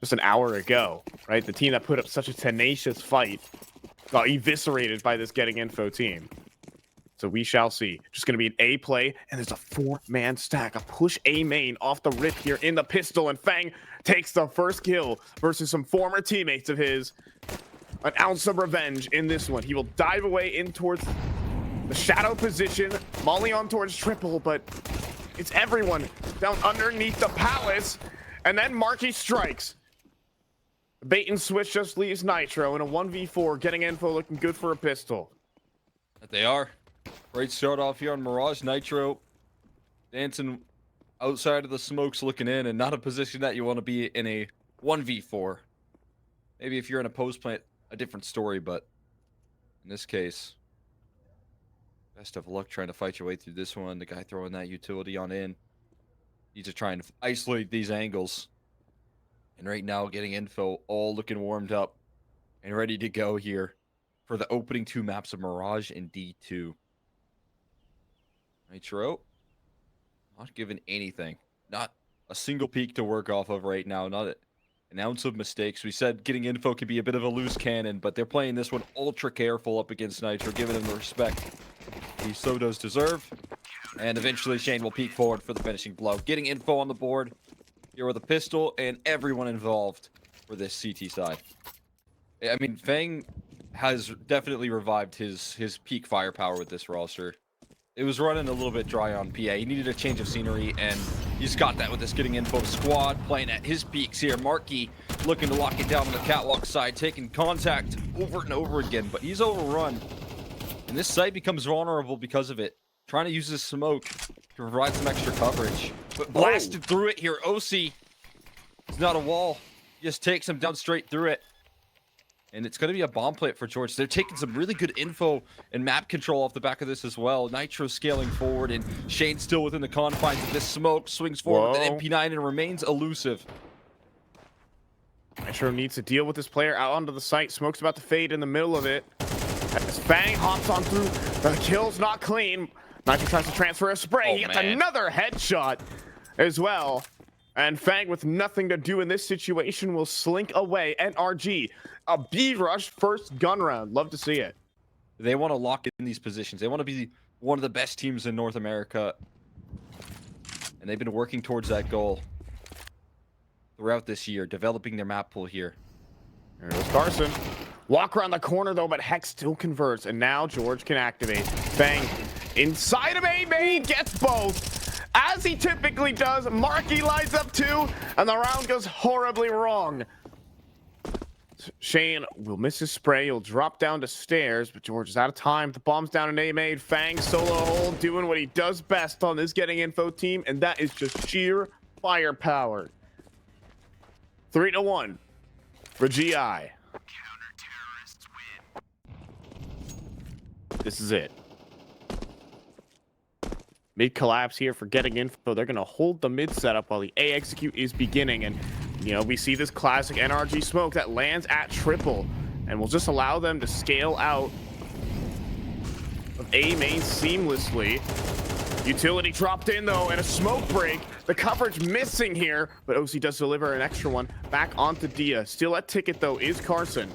just an hour ago, right? The team that put up such a tenacious fight got eviscerated by this getting info team. So we shall see. Just going to be an A play, and there's a 4-man stack. A push A main off the rip here in the pistol, and Fang takes the first kill versus some former teammates of his. An ounce of revenge in this one. He will dive away in towards the shadow position, molly on towards triple, but it's everyone down underneath the palace, and then Marky strikes. Bait and switch just leaves Nitro in a 1v4, getting info, looking good for a pistol. They are. Great start off here on Mirage. Nitro dancing outside of the smokes looking in, and not a position that you want to be in a 1v4. Maybe if you're in a post plant, a different story, but in this case, best of luck trying to fight your way through this one. The guy throwing that utility on in. Need to try and isolate these angles. And right now, getting info, all looking warmed up and ready to go here for the opening 2 maps of Mirage and D2. Nitro, not given anything. Not a single peak to work off of right now. Not an ounce of mistakes. We said getting info could be a bit of a loose cannon, but they're playing this one ultra careful up against Nitro, giving him the respect he so does deserve. And eventually, Shane will peek forward for the finishing blow. Getting info on the board here with a pistol and everyone involved for this CT side. I mean, Fang has definitely revived his peak firepower with this roster. It was running a little bit dry on PA. He needed a change of scenery, and he's got that with this getting info squad playing at his peaks here. Marky looking to lock it down on the catwalk side, taking contact over and over again, but he's overrun. And this site becomes vulnerable because of it. Trying to use his smoke to provide some extra coverage. But blasted through it here. OC, it's not a wall. He just takes him down straight through it. And it's going to be a bomb plant for George. They're taking some really good info and map control off the back of this as well. Nitro scaling forward, and Shane still within the confines of this smoke. Swings forward with an MP9 and remains elusive. Nitro needs to deal with this player out onto the site. Smoke's about to fade in the middle of it. As Fang hops on through, the kill's not clean. Nitro tries to transfer a spray. He gets another headshot as well. And Fang, with nothing to do in this situation, will slink away. NRG, a B-rush first gun round. Love to see it. They want to lock in these positions. They want to be one of the best teams in North America. And they've been working towards that goal throughout this year, developing their map pool here. There goes Carson. Walk around the corner, though, but Hex still converts. And now George can activate. Fang inside of A main, gets both. As he typically does, Marky lines up too, and the round goes horribly wrong. Shane will miss his spray. He'll drop down to stairs, but George is out of time. The bomb's down in A-Maid. Fang solo hold, doing what he does best on this getting info team, and that is just sheer firepower. 3-1 for GI. This is it. Mid collapse here for getting info. They're going to hold the mid setup while the A execute is beginning. And, you know, we see this classic NRG smoke that lands at triple. And we'll just allow them to scale out of A main seamlessly. Utility dropped in, though, and a smoke break. The coverage missing here, but OC does deliver an extra one back onto Dia. Still at ticket, though, is Carson.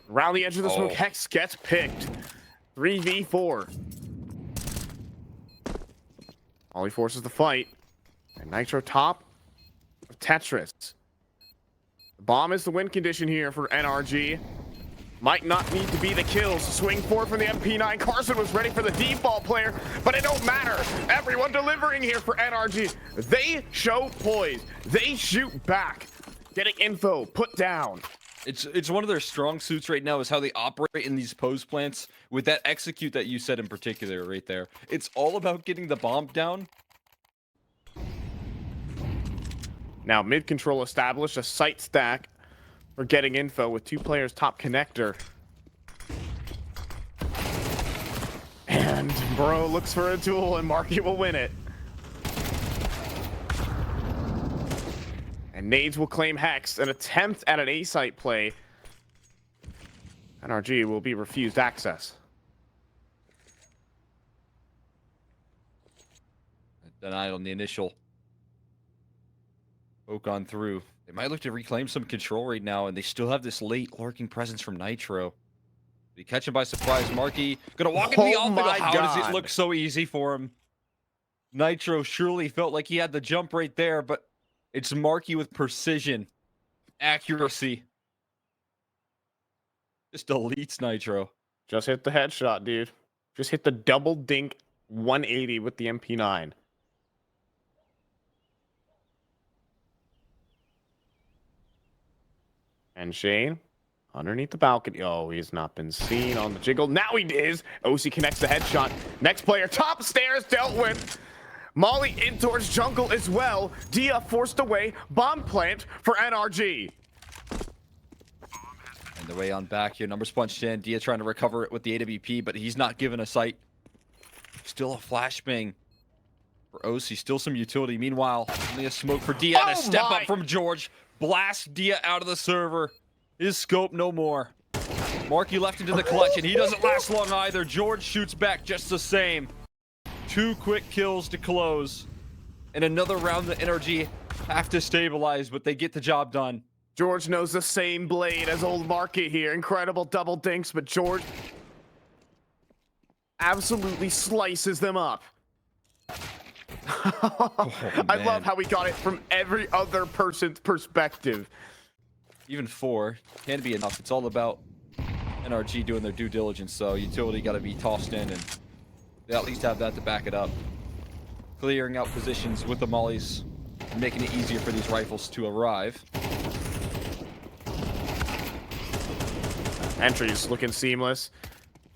Around the edge of the smoke, Hex gets picked. 3v4. Ollie forces the fight. And Nitro top of Tetris. The bomb is the win condition here for NRG. Might not need to be the kills. Swing forward from the MP9. Carson was ready for the default player, but it don't matter. Everyone delivering here for NRG. They show poise. They shoot back. Getting info put down. It's one of their strong suits right now is how they operate in these post plants with that execute that you said in particular right there. It's all about getting the bomb down. Now mid control established, a site stack for getting info with 2 players top connector. And Bro looks for a duel and Marky will win it. And Nades will claim Hex, an attempt at an A-site play. NRG will be refused access. Denied on the initial poke on through. They might look to reclaim some control right now, and they still have this late lurking presence from Nitro. They catch him by surprise. Marky gonna walk into the Oh obstacle. my How does it God. look so easy for him? Nitro surely felt like he had the jump right there, but it's Marky with precision, accuracy. Just deletes Nitro. Just hit the headshot, dude. Just hit the double dink 180 with the MP9. And Shane, underneath the balcony. Oh, he's not been seen on the jiggle. Now he is. OC connects the headshot. Next player, top stairs, dealt with. Molly in towards jungle as well. Dia forced away. Bomb plant for NRG. And the way on back here, numbers punched in. Dia trying to recover it with the AWP, but he's not given a sight. Still a flashbang for OC. Still some utility. Meanwhile, only a smoke for Dia and a step up from George. Blast Dia out of the server. His scope no more. Marky left into the clutch, and he doesn't last long either. George shoots back just the same. 2 quick kills to close. And another round the NRG have to stabilize, but they get the job done. George knows the same blade as old Marky here. Incredible double dinks, but George absolutely slices them up. I love how we got it from every other person's perspective. Even 4 can be enough. It's all about NRG doing their due diligence, so utility got to be tossed in, and they at least have that to back it up. Clearing out positions with the mollies and making it easier for these rifles to arrive. Entries looking seamless.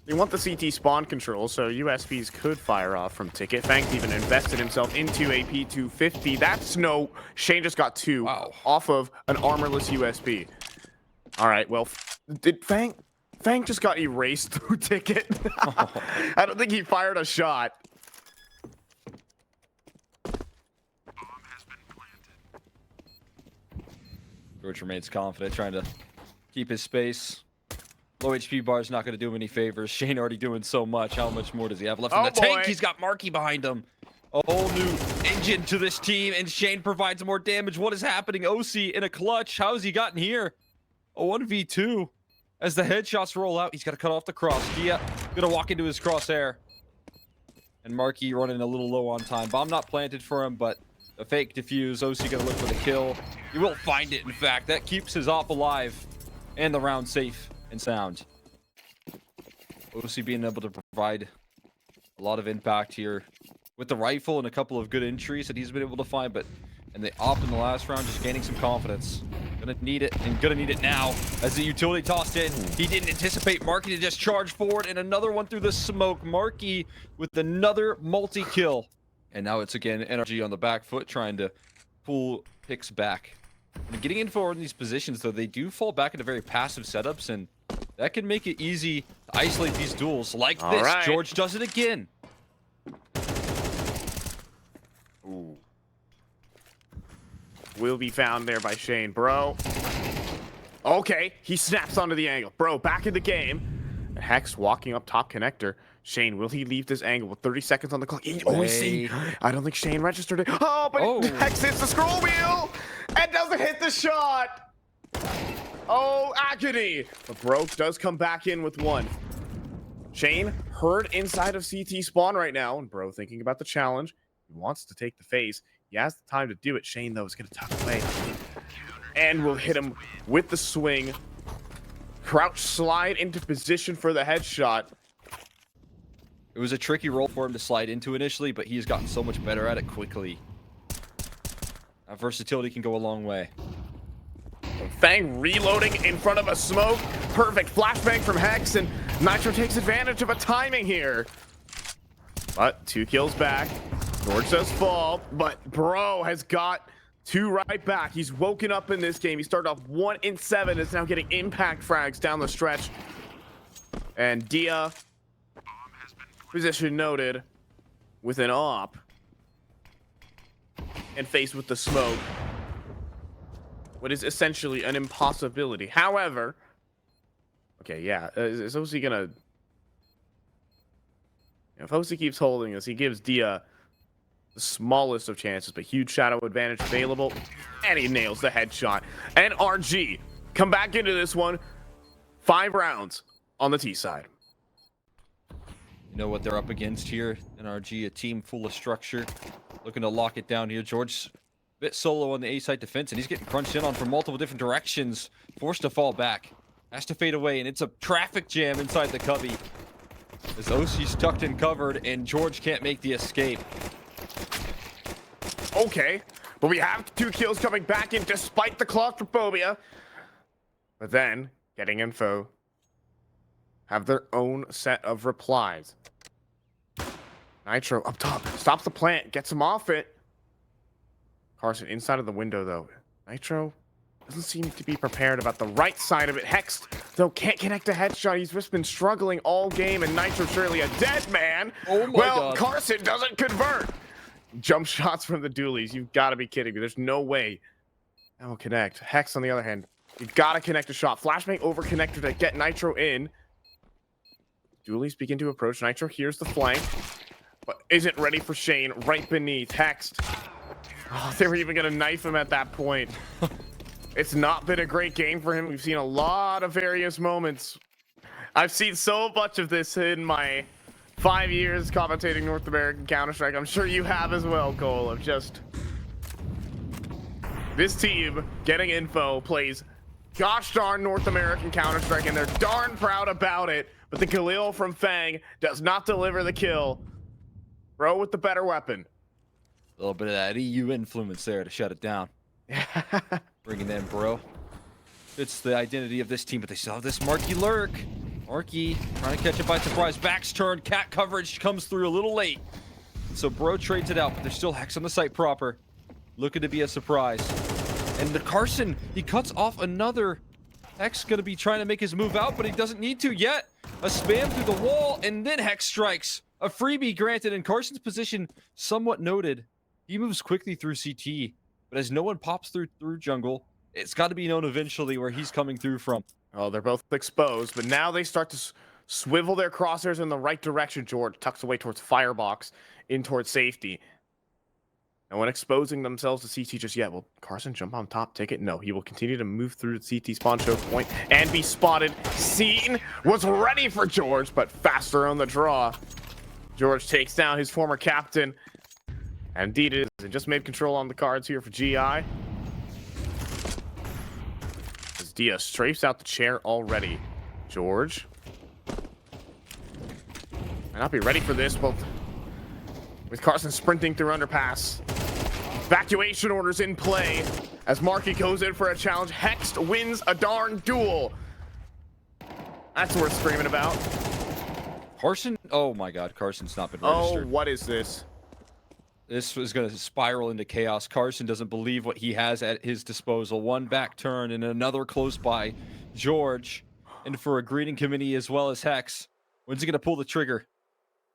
They want the CT spawn control, so USPs could fire off from Ticket. Fank even invested himself into AP 250. That's no... Shane just got 2 off of an armorless USP. All right, well, did Fank just got erased through Ticket? I don't think he fired a shot. George remains confident, trying to keep his space. Low HP bar is not going to do him any favors. Shane already doing so much. How much more does he have left in the tank? He's got Marky behind him. A whole new engine to this team, and Shane provides more damage. What is happening? OC in a clutch. How has he gotten here? A 1v2. As the headshots roll out, he's got to cut off the cross. Dia going to walk into his crosshair. And Marky running a little low on time. Bomb not planted for him, but a fake defuse. OC going to look for the kill. He will find it, in fact. That keeps his op alive and the round safe and sound. OC being able to provide a lot of impact here with the rifle and a couple of good entries that he's been able to find, but and they opt in the last round, just gaining some confidence. Gonna need it, and gonna need it now. As the utility tossed in, he didn't anticipate Marky to just charge forward, and another one through the smoke. Marky with another multi-kill. And now it's again NRG on the back foot, trying to pull picks back. And getting in forward in these positions, though, they do fall back into very passive setups, and that can make it easy to isolate these duels like this. Right. George does it again. Ooh. Will be found there by Shane, bro. Okay, he snaps onto the angle. Bro, back in the game. Hex walking up top connector. Shane, will he leave this angle with 30 seconds on the clock? I don't think Shane registered it. Oh, but Hex hits the scroll wheel and doesn't hit the shot. Oh, agony. But bro does come back in with 1. Shane heard inside of CT spawn right now, and bro thinking about the challenge. He wants to take the face. He has the time to do it. Shane, though, is going to tuck away. And will hit him with the swing. Crouch slide into position for the headshot. It was a tricky role for him to slide into initially, but he has gotten so much better at it quickly. That versatility can go a long way. Fang reloading in front of a smoke. Perfect flashbang from Hex, and Nitro takes advantage of a timing here. But 2 kills back. George does fall, but bro has got 2 right back. He's woken up in this game. He started off 1 in 7. Is now getting impact frags down the stretch. And Dia, position noted, with an op. And faced with the smoke. What is essentially an impossibility. However, okay, yeah, is OC gonna... If OC keeps holding this, he gives Dia the smallest of chances, but huge shadow advantage available. And he nails the headshot. NRG come back into this one. 5 rounds on the T side. You know what they're up against here? NRG, a team full of structure. Looking to lock it down here. George, a bit solo on the A side defense, and he's getting crunched in on from multiple different directions. Forced to fall back. Has to fade away, and it's a traffic jam inside the cubby. As OC's tucked and covered, and George can't make the escape. Okay, but we have 2 kills coming back in despite the claustrophobia. But then, getting info, have their own set of replies. Nitro up top, stops the plant, gets him off it. Carson inside of the window though. Nitro doesn't seem to be prepared about the right side of it. Hex, though, can't connect a headshot. He's just been struggling all game, and Nitro surely a dead man. Oh my God. Carson doesn't convert. Jump shots from the dualies. You've got to be kidding me. There's no way that will connect. Hex, on the other hand, you've got to connect a shot. Flashbang over connector to get Nitro in. Dualies begin to approach. Nitro hears the flank, but isn't ready for Shane right beneath. Hexed. Oh, they were even going to knife him at that point. It's not been a great game for him. We've seen a lot of various moments. I've seen so much of this in my 5 years commentating North American Counter-Strike. I'm sure you have as well, Cole, of just this team getting info, plays gosh darn North American Counter-Strike, and they're darn proud about it. But the Khalil from Fang does not deliver the kill. Bro with the better weapon. A little bit of that EU influence there to shut it down. Bringing in Bro. It's the identity of this team, but they still have this Marky lurk. Marky trying to catch it by surprise. Back's turned. Cat coverage comes through a little late. So Bro trades it out, but there's still Hex on the site proper. Looking to be a surprise. And the Carson, he cuts off another. Hex going to be trying to make his move out, but he doesn't need to yet. A spam through the wall, and then Hex strikes. A freebie granted, and Carson's position somewhat noted. He moves quickly through CT, but as no one pops through jungle, it's got to be known eventually where he's coming through from. Oh, they're both exposed, but now they start to swivel their crosshairs in the right direction. George tucks away towards Firebox, in towards safety. No one exposing themselves to CT just yet. Will Carson jump on top, take it? No, he will continue to move through the CT spawn choke point and be spotted. Seen was ready for George, but faster on the draw. George takes down his former captain. And indeed it is. And just made control on the cards here for GI. As Dia strafes out the chair already. George might not be ready for this, but with Carson sprinting through underpass. Evacuation orders in play as Marky goes in for a challenge. Hext wins a darn duel. That's worth screaming about. Carson, oh my God, Carson's not been registered. Oh, what is this? This was going to spiral into chaos. Carson doesn't believe what he has at his disposal. One back turn and another close by. George, and for a greeting committee as well as Hex. When's he going to pull the trigger?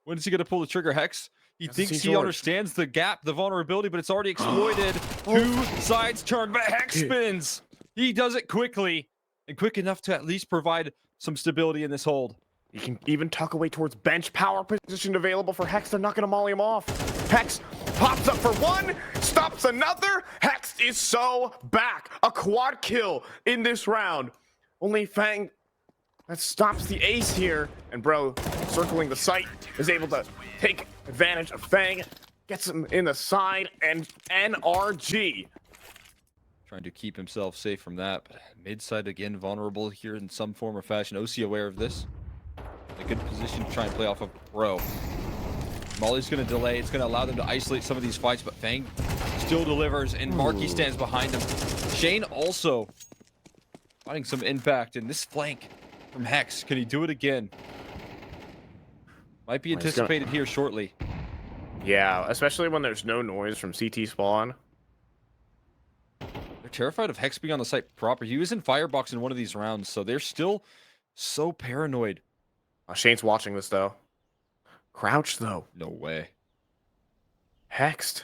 When's he going to pull the trigger, Hex? He thinks he understands the gap, the vulnerability, but it's already exploited. Two sides turn, but Hex spins. He does it quickly, and quick enough to at least provide some stability in this hold. He can even tuck away towards bench power position available for Hex. They're not going to molly him off. Hex pops up for one, stops another. Hex is so back. A quad kill in this round. Only Fang that stops the ace here. And Bro, circling the site, is able to take advantage of Fang. Gets him in the side, and NRG trying to keep himself safe from that. But mid side again, vulnerable here in some form or fashion. OC aware of this. A good position to try and play off of Bro. Molly's going to delay. It's going to allow them to isolate some of these fights, but Fang still delivers, and Marky stands behind him. Shane also finding some impact, and this flank from Hex, can he do it again? Might be anticipated here shortly. Yeah, especially when there's no noise from CT spawn. They're terrified of Hex being on the site proper. He was in Firebox in one of these rounds, so they're still so paranoid. Shane's watching this, though. Crouch, though. No way. Hexed.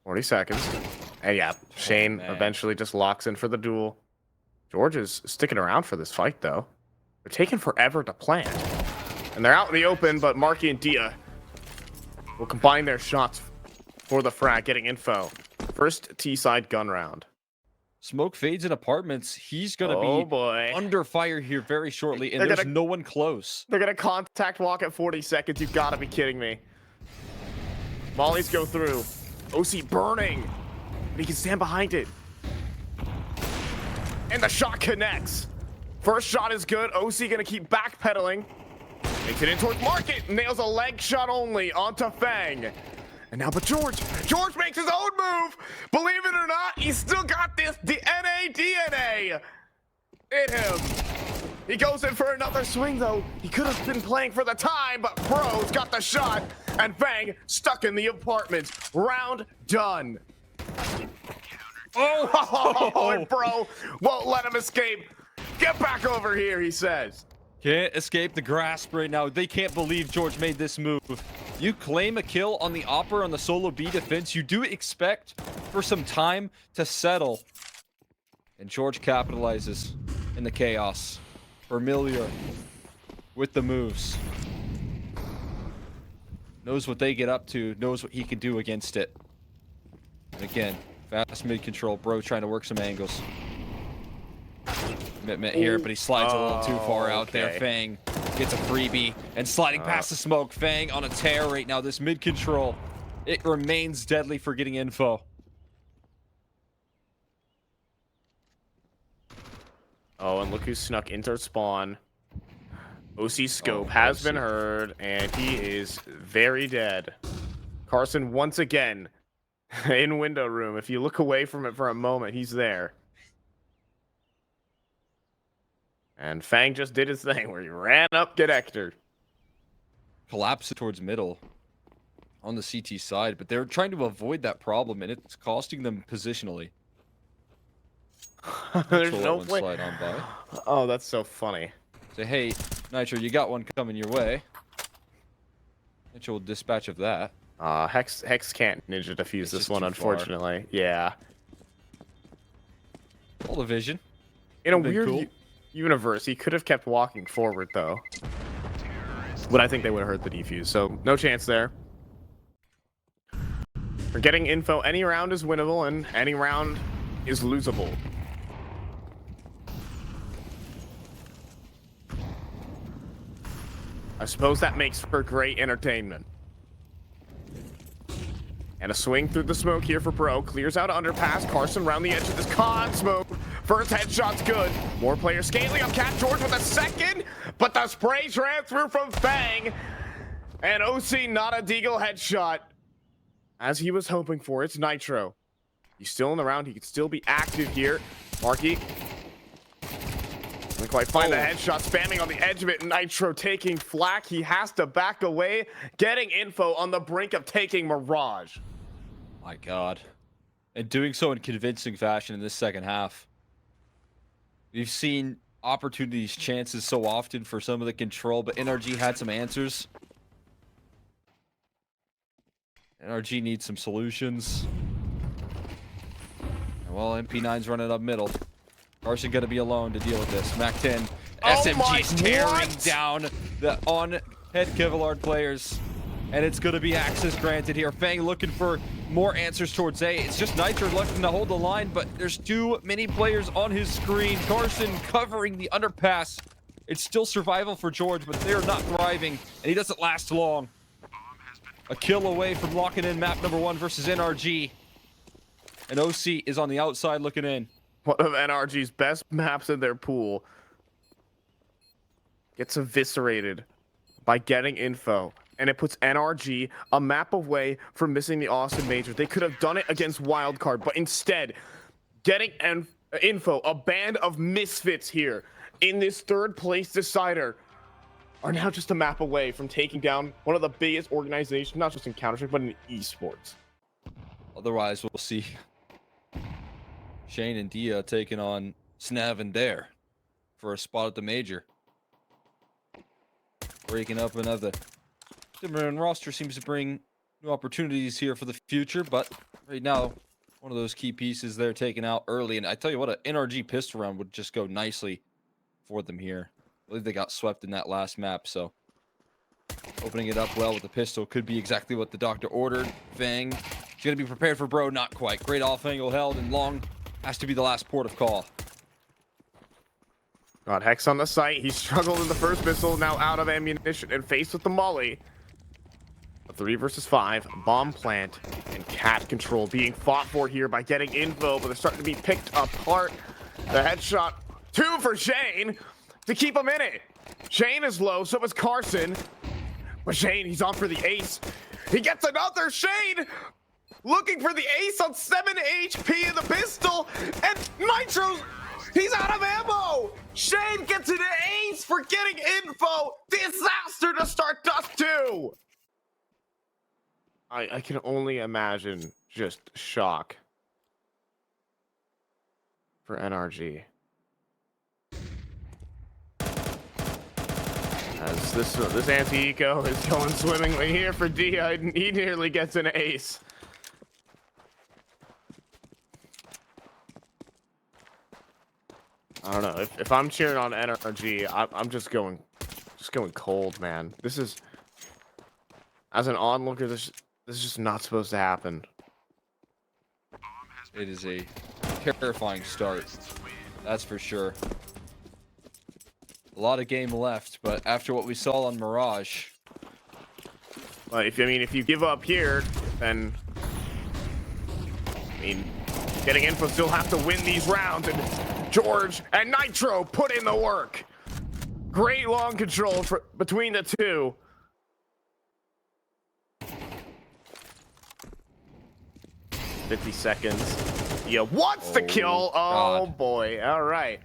40 seconds. And yeah, Shane eventually just locks in for the duel. George is sticking around for this fight, though. They're taking forever to plant. And they're out in the open, but Marky and Dia will combine their shots for the frag, getting info. First T-side gun round. Smoke fades in apartments. He's going to Oh be boy. under fire here very shortly, and They're there's gonna- no one close. They're gonna contact walk at 40 seconds. You've got to be kidding me. Mollies go through. OC burning. But he can stand behind it. And the shot connects. First shot is good. OC gonna keep backpedaling. Makes it in towards Market. Nails a leg shot only onto Fang. And now, but George makes his own move. Believe it or not, he's still got this DNA in him. He goes in for another swing, though. He could have been playing for the time, but Bro's got the shot. And Fang stuck in the apartment. Round done. Oh, and Bro won't let him escape. Get back over here, he says. Can't escape the grasp right now. They can't believe George made this move. You claim a kill on the Opera on the solo B defense. You do expect for some time to settle. And George capitalizes in the chaos. Familiar with the moves. Knows what they get up to. Knows what he can do against it. And again, fast mid control. Bro trying to work some angles. Commitment here, but he slides a little too far out there. Fang gets a freebie and sliding past the smoke. Fang on a tear right now. This mid control, it remains deadly for getting info. Oh, and look who snuck into spawn. OC scope has been heard, and he is very dead. Carson once again in window room. If you look away from it for a moment, he's there. And Fang just did his thing where he ran up, get Hector. Collapse towards middle on the CT side, but they're trying to avoid that problem, and it's costing them positionally. There's no slide on by. Oh, that's so funny. Say, hey, Nitro, you got one coming your way. Nitro will dispatch of that. Hex can't ninja defuse It's this just one, too unfortunately. Yeah. All the vision. In a Been weird cool. universe, he could have kept walking forward, though. But I think they would have heard the defuse, so no chance there. For getting info, any round is winnable, and any round is losable. I suppose that makes for great entertainment. And a swing through the smoke here for Bro. Clears out underpass. Carson around the edge of this con smoke. First headshot's good. More players scaling up. Cat George with a second. But the spray ran through from Fang. And OC not a deagle headshot. As he was hoping for, it's Nitro. He's still in the round. He could still be active here. Marky. Doesn't quite find the headshot. Spamming on the edge of it. Nitro taking flak. He has to back away. Getting info on the brink of taking Mirage. My God. And doing so in convincing fashion in this second half. We've seen opportunities, chances so often for some of the control, but NRG had some answers. NRG needs some solutions. And well, MP9's running up middle. Carson gonna be alone to deal with this. Mac 10, SMG's tearing down the on-head Kevlar players. And it's gonna be access granted here. Fang looking for more answers towards A. It's just Nitro looking to hold the line, but there's too many players on his screen. Carson covering the underpass. It's still survival for George, but they're not thriving, and he doesn't last long. A kill away from locking in map number 1 versus NRG. And OC is on the outside looking in. One of NRG's best maps in their pool gets eviscerated by getting info. And it puts NRG a map away from missing the Austin Major. They could have done it against Wildcard, but instead, getting info, a band of misfits here in this third place decider, are now just a map away from taking down one of the biggest organizations, not just in Counter-Strike, but in esports. Otherwise, we'll see Shane and Dia taking on Snav and Dare for a spot at the major. Breaking up another. Timberland roster seems to bring new opportunities here for the future, but right now, one of those key pieces they're taking out early. And I tell you what, an NRG pistol round would just go nicely for them here. I believe they got swept in that last map, so Opening it up well with the pistol could be exactly what the doctor ordered. Fang, he's going to be prepared for bro, not quite. Great off angle held, and long has to be the last port of call. Got Hex on the site. He struggled in the first missile, now out of ammunition and faced with the molly. A 3 versus 5, bomb plant, and cat control being fought for here by getting info, but they're starting to be picked apart. The headshot, 2 for Shane to keep him in it. Shane is low, so is Carson. But Shane, he's on for the ace. He gets another. Shane looking for the ace on 7 HP in the pistol, and Nitro's, he's out of ammo. Shane gets an ace for getting info. Disaster to start Dust 2. I can only imagine just shock for NRG. As this anti-eco is going swimmingly here for Dia. He nearly gets an ace. I don't know. If I'm cheering on NRG, I'm just going cold, man. This is, as an onlooker, this is just not supposed to happen. It is a terrifying start, that's for sure. A lot of game left, but after what we saw on Mirage, well, if you give up here, then getting info still have to win these rounds, and George and Nitro put in the work. Great long control between the two. $50 seconds. Yeah, what's the kill? Oh God. Boy. All right.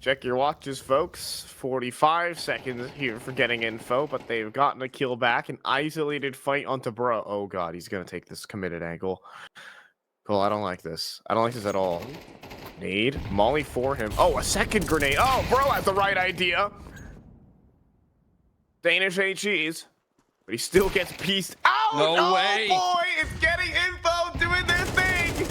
Check your watches, folks. 45 seconds here for getting info, but they've gotten a kill back. An isolated fight onto Bro. Oh God, he's gonna take this committed angle. Cool, I don't like this. I don't like this at all. Nade. Molly for him. Oh, a second grenade. Oh, Bro has the right idea. Danish HEs. But he still gets pieced out. No way. Boy, it's getting info doing their thing.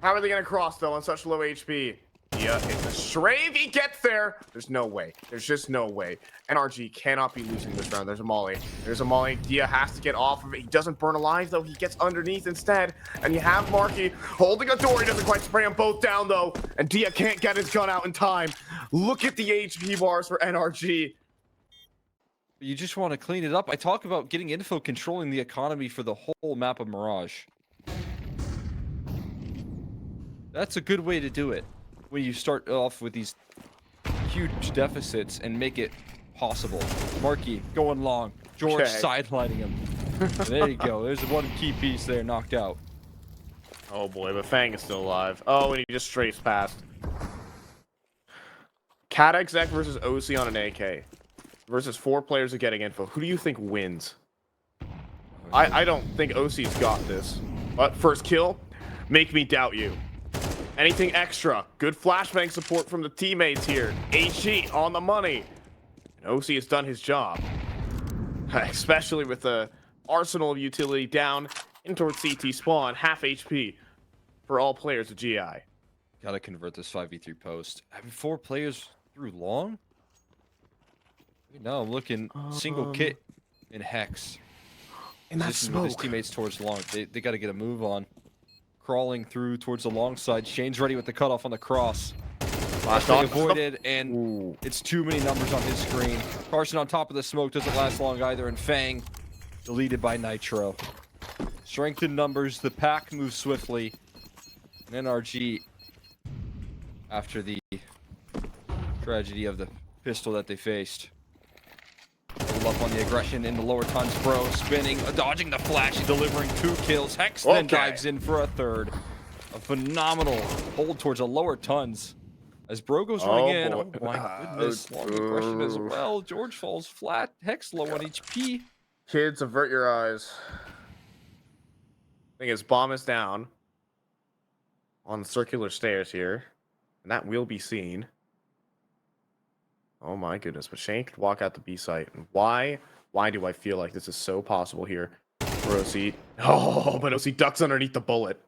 How are they going to cross, though, on such low HP? Yeah, it's a Shrave. He gets there. There's no way. There's just no way. NRG cannot be losing this round. There's a molly. There's a molly. Dia has to get off of it. He doesn't burn alive, though. He gets underneath instead. And you have Marky holding a door. He doesn't quite spray them both down, though. And Dia can't get his gun out in time. Look at the HP bars for NRG. you just want to clean it up. I talk about getting info, controlling the economy for the whole map of Mirage. That's a good way to do it. When you start off with these huge deficits and make it possible. Marky going long. George sidelining him. There you go. There's one key piece there knocked out. Oh boy, but Fang is still alive. Oh, and he just strafes past. Cat exec versus OC on an AK. Versus 4 players are getting info. Who do you think wins? I don't think OC's got this. But first kill, make me doubt you. Anything extra? Good flashbang support from the teammates here. HE on the money. And OC has done his job. Especially with the arsenal of utility down in towards CT spawn. Half HP for all players of GI. Gotta convert this 5v3 post. Having 4 players through long? No, I'm looking single kit in Hex. In that smoke. With his teammates towards long. They gotta get a move on. Crawling through towards the long side. Shane's ready with the cutoff on the cross. Last avoided, and it's too many numbers on his screen. Carson on top of the smoke doesn't last long either, and Fang deleted by Nitro. Strength in numbers, the pack moves swiftly. And NRG, after the tragedy of the pistol that they faced, double up on the aggression in the lower tons. Bro spinning, dodging the flash, and delivering 2 kills. Hex then dives in for a third. A phenomenal hold towards a lower tons. As Bro goes running in, oh my goodness, long aggression as well. George falls flat. Hex low on HP. Kids, avert your eyes. I think his bomb is down on the circular stairs here, and that will be seen. Oh my goodness, but Shane could walk out the B site. And why do I feel like this is so possible here for OC? Oh, but OC ducks underneath the bullet.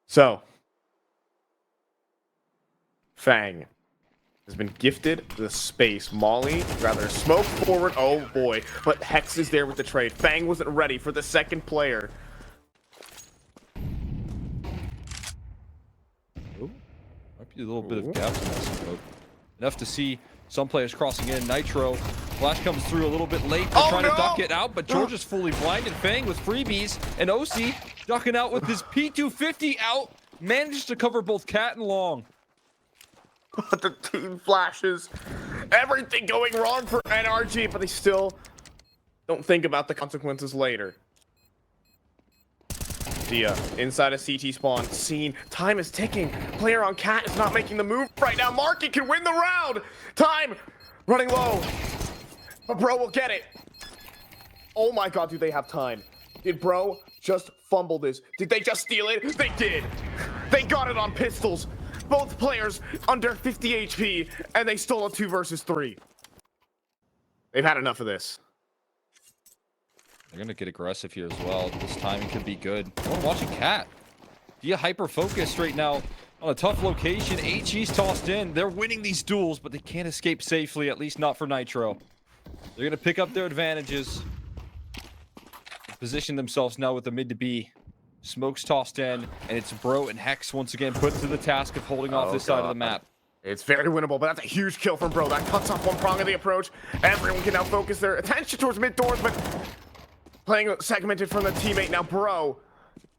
So, Fang has been gifted the space. Molly, rather smoke forward. Oh boy, but Hex is there with the trade. Fang wasn't ready for the second player. Ooh, might be a little bit of gaps in that smoke. Enough to see some players crossing in. Nitro, flash comes through a little bit late. They're trying to duck it out, but George is fully blinded. Fang with freebies, and OC ducking out with his P250 out. Managed to cover both Cat and Long. But the team flashes. Everything going wrong for NRG, but they still don't think about the consequences later. Dia inside a CT spawn. Scene. Time is ticking. Player on Cat is not making the move right now. Marky can win the round. Time running low. But Bro will get it. Oh my god, do they have time? Did Bro just fumble this? Did they just steal it? They did. They got it on pistols. Both players under 50 HP, and they stole a 2 versus 3. They've had enough of this. They're going to get aggressive here as well. This timing could be good. Oh, watching Cat. Dia hyper-focused right now on a tough location. HE's tossed in. They're winning these duels, but they can't escape safely, at least not for Nitro. They're going to pick up their advantages. Position themselves now with the mid to B. Smoke's tossed in, and it's Bro and Hex once again put to the task of holding off this side of the map. It's very winnable, but that's a huge kill from Bro. That cuts off one prong of the approach. Everyone can now focus their attention towards mid doors, but playing segmented from the teammate. Now Bro,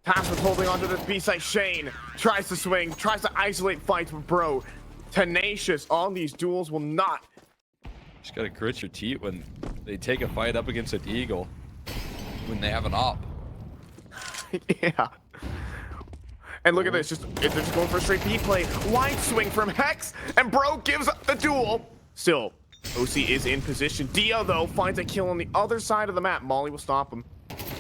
tasked with holding onto this B site. Shane tries to swing, tries to isolate fights with Bro. Tenacious on these duels will not. Just gotta grit your teeth when they take a fight up against a Deagle. When they have an op. Yeah. And look at this, they're just going for a straight B play. Wide swing from Hex, and Bro gives up the duel. Still, OC is in position. Dia, though, finds a kill on the other side of the map. Molly will stop him.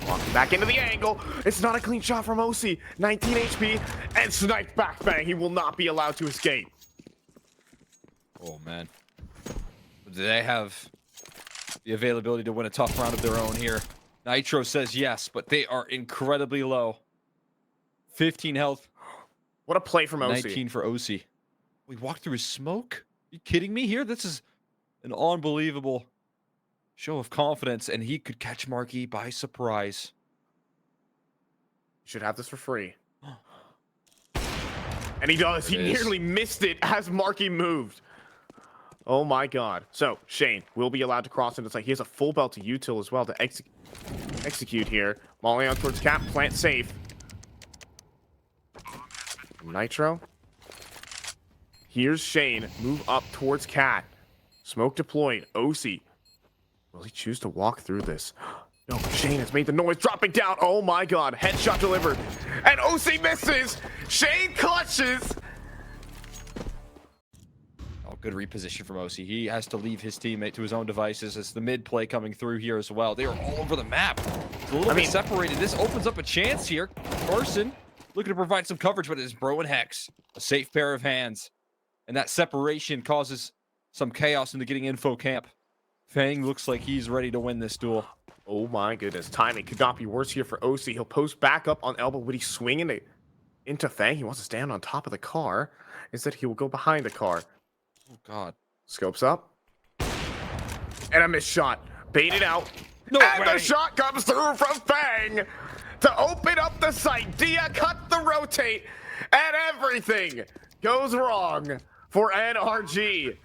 Walking back into the angle. It's not a clean shot from OC. 19 HP, and sniped back bang. He will not be allowed to escape. Oh, man. Do they have the availability to win a tough round of their own here? Nitro says yes, but they are incredibly low. 15 health. What a play from OC. 19 for OC. We walked through his smoke? Are you kidding me here? This is an unbelievable show of confidence, and he could catch Marky by surprise. Should have this for free. And he does. He nearly missed it as Marky moved. Oh my god. So, Shane will be allowed to cross into site. He has a full belt to util as well to execute here. Molly on towards Cap. Plant safe. Nitro. Here's Shane. Move up towards Cat. Smoke deployed. OC. Will he choose to walk through this? No, Shane has made the noise. Dropping down. Oh my god. Headshot delivered. And OC misses. Shane clutches. Good reposition from OC. He has to leave his teammate to his own devices. It's the mid play coming through here as well. They are all over the map. It's a little bit separated. This opens up a chance here. Carson looking to provide some coverage, but it's Bro and Hex. A safe pair of hands. And that separation causes some chaos into getting info camp. Fang looks like he's ready to win this duel. Oh my goodness. Timing could not be worse here for OC. He'll post back up on elbow. Would he swing into Fang? He wants to stand on top of the car. Instead, he will go behind the car. Oh, God. Scopes up. And a missed shot. Baited out. No and way. The shot comes through from Fang to open up the sight. Dia cut the rotate. And everything goes wrong for NRG.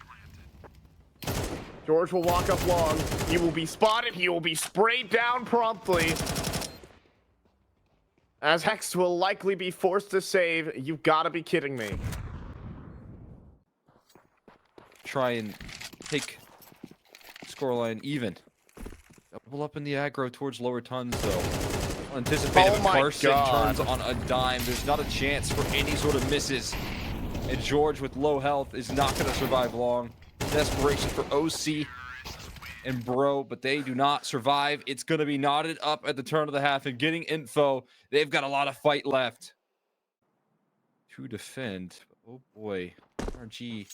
George will walk up long. He will be spotted. He will be sprayed down promptly. As Hex will likely be forced to save. You've got to be kidding me. Try and take scoreline even. Double up in the aggro towards lower tons, though. Anticipated if Carson turns on a dime. There's not a chance for any sort of misses. And George with low health is not going to survive long. Desperation for OC and Bro, but they do not survive. It's going to be knotted up at the turn of the half and getting info. They've got a lot of fight left to defend. Oh boy, NRG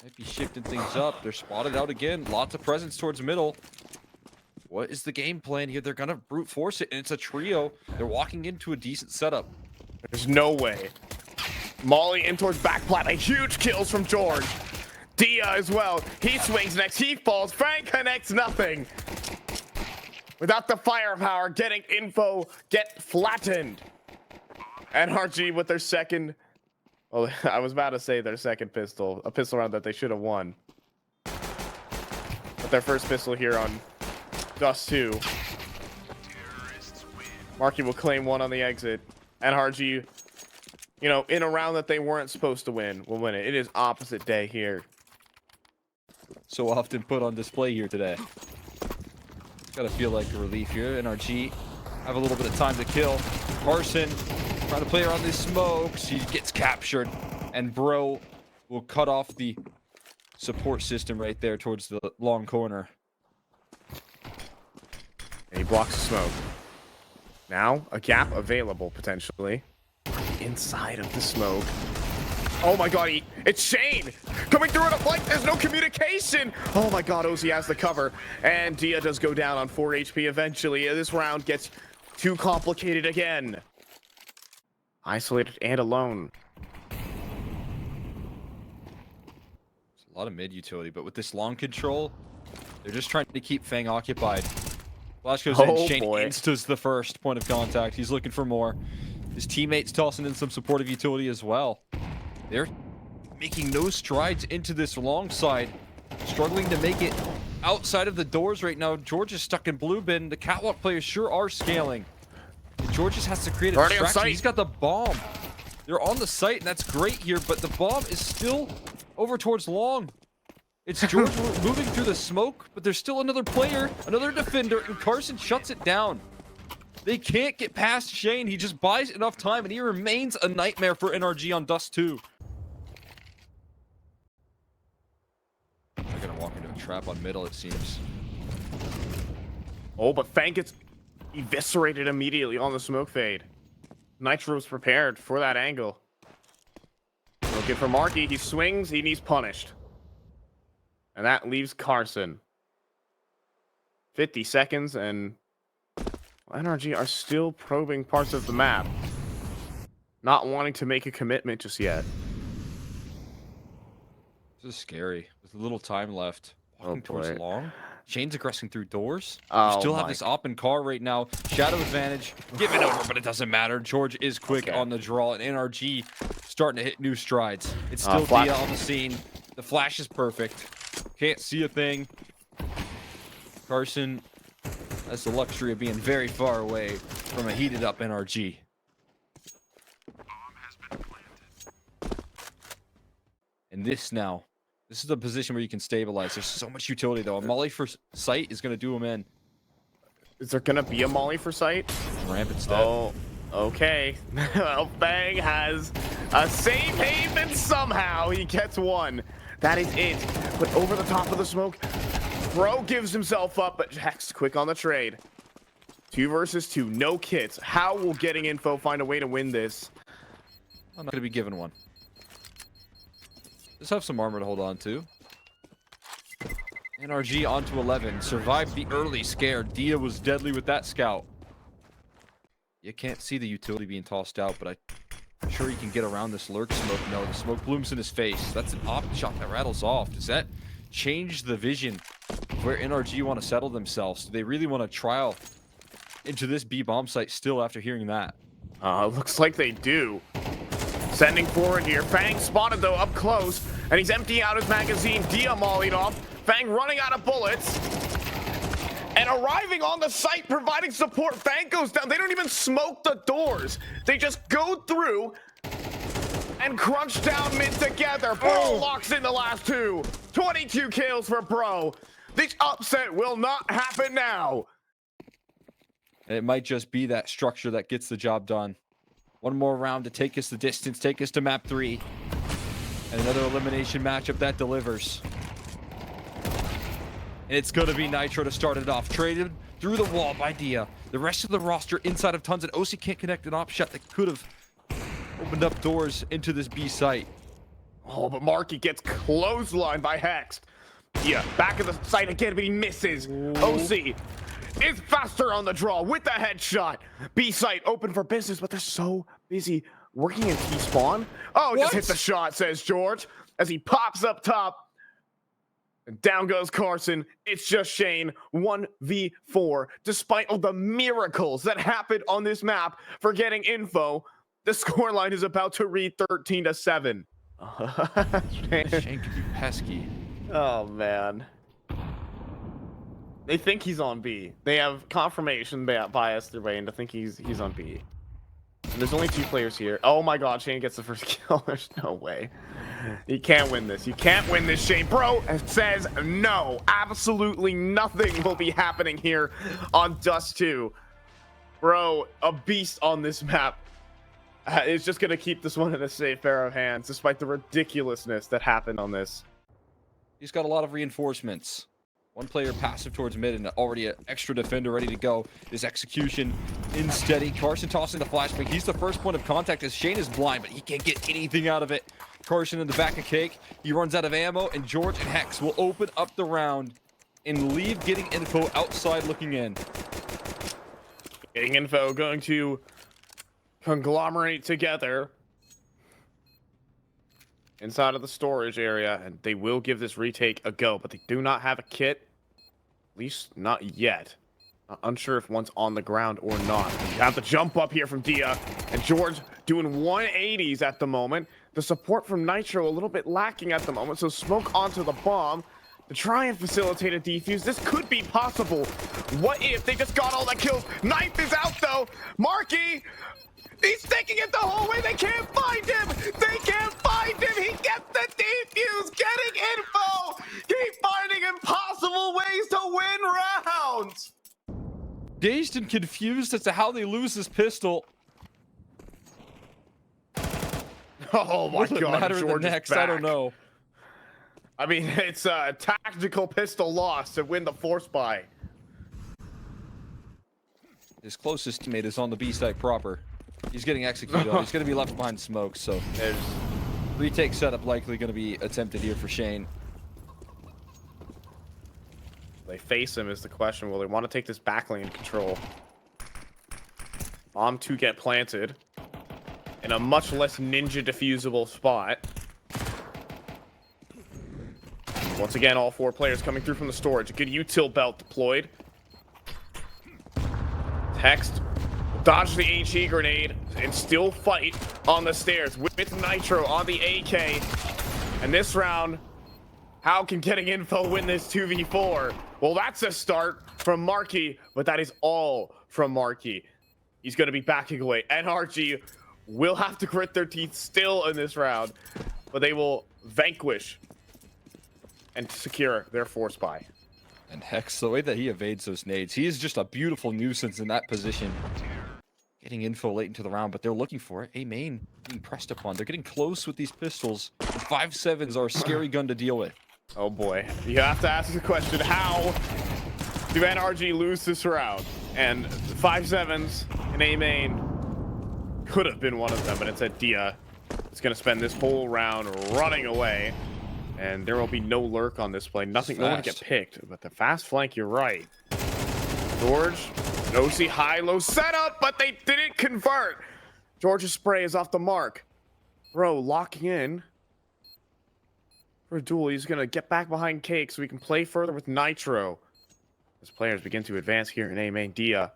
might be shifting things up. They're spotted out again. Lots of presence towards middle. What is the game plan here? They're going to brute force it, and it's a trio. They're walking into a decent setup. There's no way. Molly in towards back plat. A huge kills from George. Dia as well. He swings next. He falls. Fang connects nothing. Without the firepower, getting info, get flattened. NRG with their second. Well, I was about to say their second pistol. A pistol round that they should have won. But their first pistol here on Dust 2. Marky will claim one on the exit. NRG, you know, in a round that they weren't supposed to win, will win it. It is opposite day here. So often put on display here today. Gotta feel like a relief here. NRG have a little bit of time to kill. Carson trying to play around these smokes. He gets captured. And Bro will cut off the support system right there towards the long corner. And he blocks the smoke. Now, a gap available, potentially. Inside of the smoke. Oh my god, it's Shane! Coming through in a flank, there's no communication! Oh my god, Ozzy has the cover. And Dia does go down on 4 HP eventually. This round gets too complicated again. Isolated and alone. There's a lot of mid utility, but with this long control, they're just trying to keep Fang occupied. Flash goes in, Shane instas the first point of contact. He's looking for more. His teammates tossing in some supportive utility as well. They're making no strides into this long side. Struggling to make it outside of the doors right now. George is stuck in blue bin. The catwalk players sure are scaling. And George just has to create a distraction. He's got the bomb. They're on the site, and that's great here, but the bomb is still over towards long. It's George moving through the smoke, but there's still another player, another defender, and Carson shuts it down. They can't get past Shane. He just buys enough time, and he remains a nightmare for NRG on Dust 2. They're going to walk into a trap on middle, it seems. Oh, but Fang gets eviscerated immediately on the smoke fade. Nitro was prepared for that angle. Looking for Marky. He swings. He needs punished. And that leaves Carson. 50 seconds, and NRG are still probing parts of the map. Not wanting to make a commitment just yet. This is scary. With a little time left. Walking towards long. Shane's aggressing through doors. Oh, you still have this op in car right now. Shadow advantage. Give it over, but it doesn't matter. George is quick on the draw, and NRG starting to hit new strides. It's still Dia on the scene. The flash is perfect. Can't see a thing. Carson has the luxury of being very far away from a heated up NRG. And this now. This is the position where you can stabilize. There's so much utility, though. A molly for sight is going to do him in. Is there going to be a molly for sight? Ramp instead. Oh, okay. Well, Fang has a safe haven somehow. He gets one. That is it. But over the top of the smoke, Bro gives himself up, but Hex quick on the trade. 2 versus 2, no kits. How will getting info find a way to win this? I'm not going to be given one. Just have some armor to hold on to. NRG onto 11. Survived the early scare. Dia was deadly with that scout. You can't see the utility being tossed out, but I'm sure he can get around this lurk smoke. No, the smoke blooms in his face. That's an op shot that rattles off. Does that change the vision of where NRG want to settle themselves? Do they really want to trial into this B bomb site still after hearing that? Looks like they do. Sending forward here. Fang spotted, though, up close. And he's emptying out his magazine. Dia mollied off. Fang running out of bullets. And arriving on the site, providing support. Fang goes down. They don't even smoke the doors. They just go through and crunch down mid together. Bro locks in the last 2. 22 kills for Bro. This upset will not happen now. And it might just be that structure that gets the job done. One more round to take us the distance, take us to map 3. And another elimination matchup that delivers. And it's going to be Nitro to start it off. Traded through the wall by Dia. The rest of the roster inside of tons, and OC can't connect an op shot that could have opened up doors into this B site. Oh, but Marky gets clotheslined by Hex. Dia back at the site again, but he misses. OC is faster on the draw with the headshot. B site open for business, but they're so busy working in T spawn. Oh, just hit the shot, says George, as he pops up top. Down goes Carson. It's just Shane. 1v4. Despite all the miracles that happened on this map for getting info, the scoreline is about to read 13-7. Shane can be pesky. Oh, man. They think he's on B. They have confirmation bias their way into think he's on B. And there's only 2 players here. Oh my god, Shane gets the first kill. There's no way. You can't win this. You can't win this, Shane. Bro says no. Absolutely nothing will be happening here on Dust 2. Bro, a beast on this map. Is just going to keep this one in a safe pair of hands, despite the ridiculousness that happened on this. He's got a lot of reinforcements. One player passive towards mid and already an extra defender ready to go. His execution in steady. Carson tossing the flashbang. He's the first point of contact as Shane is blind, but he can't get anything out of it. Carson in the back of Cake. He runs out of ammo, and George and Hex will open up the round and leave getting info outside looking in. Getting info going to conglomerate together inside of the storage area, and they will give this retake a go, but they do not have a kit, at least not yet. Unsure if one's on the ground or not. You have the jump up here from Dia, and George doing 180s at the moment. The support from Nitro a little bit lacking at the moment, so smoke onto the bomb to try and facilitate a defuse. This could be possible. What if they just got all the kills? Knife is out though. Marky, he's taking it the whole way. They can't find him. They can't find him. He gets the defuse, getting info. Keep finding impossible ways to win rounds. Dazed and confused as to how they lose this pistol. Oh my god, matter George the is next, back. I don't know. I mean, it's a tactical pistol loss to win the force buy. His closest teammate is on the B site proper. He's getting executed on. He's going to be left behind smoke, so There's retake setup likely going to be attempted here for Shane. They face him is the question. Will they want to take this backlane control? Bomb to get planted in a much less ninja diffusable spot. Once again, all 4 players coming through from the storage. A good util belt deployed. Text. Dodge the HE grenade and still fight on the stairs with Nitro on the AK. And this round, how can getting info win this 2v4? Well, that's a start from Marky, but that is all from Marky. He's going to be backing away. NRG will have to grit their teeth still in this round, but they will vanquish and secure their force buy. And Hex, the way that he evades those nades, he is just a beautiful nuisance in that position. Getting info late into the round, but they're looking for it. A main being pressed upon. They're getting close with these pistols. 5.7s are a scary gun to deal with. Oh boy. You have to ask the question, how do NRG lose this round? And 5.7s in A main could have been one of them, but instead Dia is going to spend this whole round running away. And there will be no lurk on this play. Nothing, no one to get picked. But the fast flank, you're right. George, no see high-low setup, but they didn't convert. George's spray is off the mark. Bro, locking in for a duel. He's going to get back behind Cake so we can play further with Nitro. As players begin to advance here in A main, Dia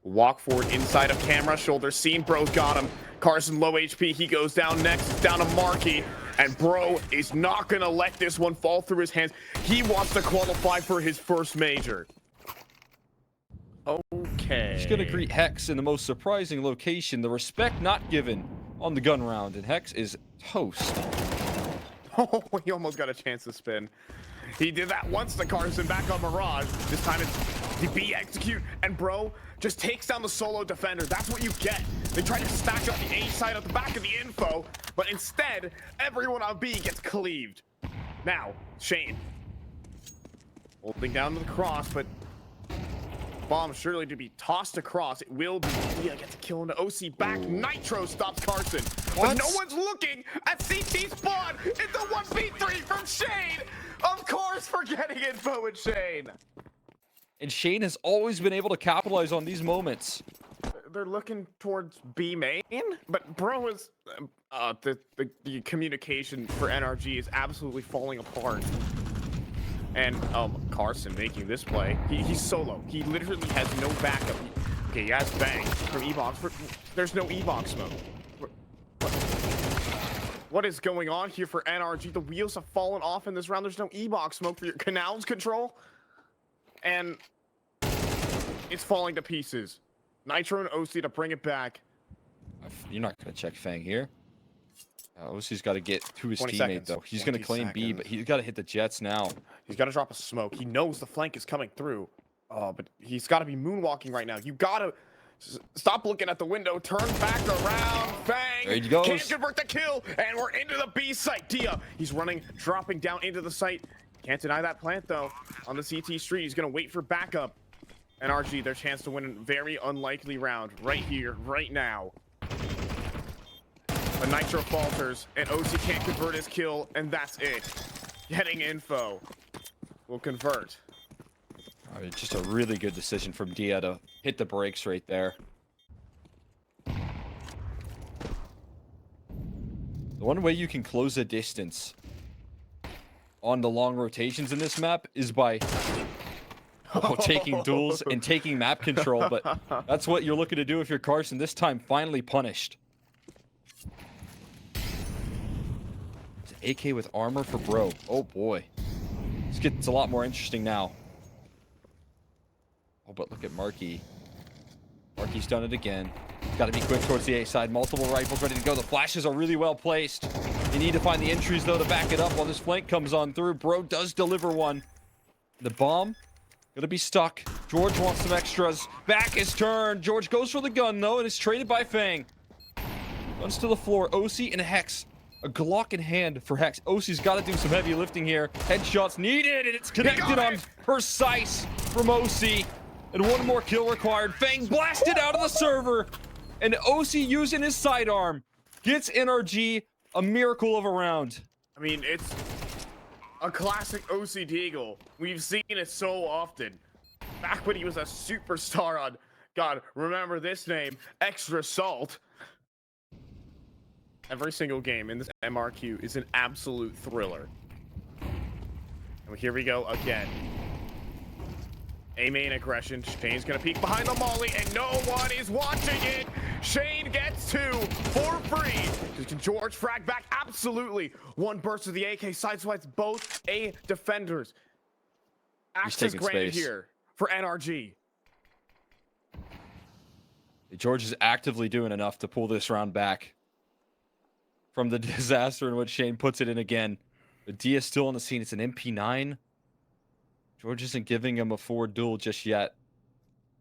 walk forward inside of camera, shoulder seen. Bro's got him. Carson low HP. He goes down next. It's down to Marky. And Bro is not going to let this one fall through his hands. He wants to qualify for his first major. Okay. He's going to greet Hex in the most surprising location. The respect not given on the gun round. And Hex is toast. Oh, he almost got a chance to spin. He did that once to Carson back on Mirage. This time it's the B execute. And Bro just takes down the solo defender. That's what you get. They try to stack up the A side at the back of the info. But instead, everyone on B gets cleaved. Now, Shane. Holding down to the cross, but bomb surely to be tossed across. It will be. Yeah, gets a kill into OC back. Nitro stops Carson. But no one's looking at CT spawn. It's a 1v3 from Shane. Of course, for getting info with Shane. And Shane has always been able to capitalize on these moments. They're looking towards B main, but Bro is the communication for NRG is absolutely falling apart. And Carson making this play. He's solo. He literally has no backup. Okay, he has Bang from E-Box. There's no E-Box smoke. What is going on here for NRG? The wheels have fallen off in this round. There's no E-Box smoke for your Canals control. And it's falling to pieces. Nitro and OC to bring it back. You're not going to check Fang here. OC's got to get to his teammate, seconds. though. He's going to claim B, but he's got to hit the Jets now. He's got to drop a smoke. He knows the flank is coming through. But he's got to be moonwalking right now. You got to stop looking at the window. Turn back around. Bang. There he goes. Can't convert the kill. And we're into the B site. Dia, he's running, dropping down into the site. Can't deny that plant, though. On the CT street, he's going to wait for backup. NRG, their chance to win a very unlikely round right here, right now. But Nitro falters, and OC can't convert his kill, and that's it. Getting info will convert. All right, just a really good decision from Dia to hit the brakes right there. The one way you can close a distance on the long rotations in this map is by taking duels and taking map control, but that's what you're looking to do if you're Carson. This time, finally punished. It's an AK with armor for bro. Oh boy. This gets a lot more interesting now. Oh, but look at Marky. Marky's done it again. Got to be quick towards the A side. Multiple rifles ready to go. The flashes are really well placed. You need to find the entries, though, to back it up while this flank comes on through. Bro does deliver one. The bomb gonna be stuck. George wants some extras. Back is turned. George goes for the gun, though, and is traded by Fang. Runs to the floor. OC and Hex. A Glock in hand for Hex. OC's got to do some heavy lifting here. Headshots needed, and it's connected on precise from OC. And one more kill required. Fang blasted out of the server. And OC using his sidearm gets NRG a miracle of a round. I mean, it's a classic OC Deagle. We've seen it so often. Back when he was a superstar on, God, remember this name, Extra Salt. Every single game in this MRQ is an absolute thriller. And here we go again. A main aggression. Shane's gonna peek behind the molly, and no one is watching it. Shane gets two for free. Can George frag back? Absolutely. One burst of the AK sideswipes both A defenders. Access granted here for NRG. George is actively doing enough to pull this round back from the disaster in which Shane puts it in again. The D is still on the scene. It's an MP9. George isn't giving him a forward duel just yet.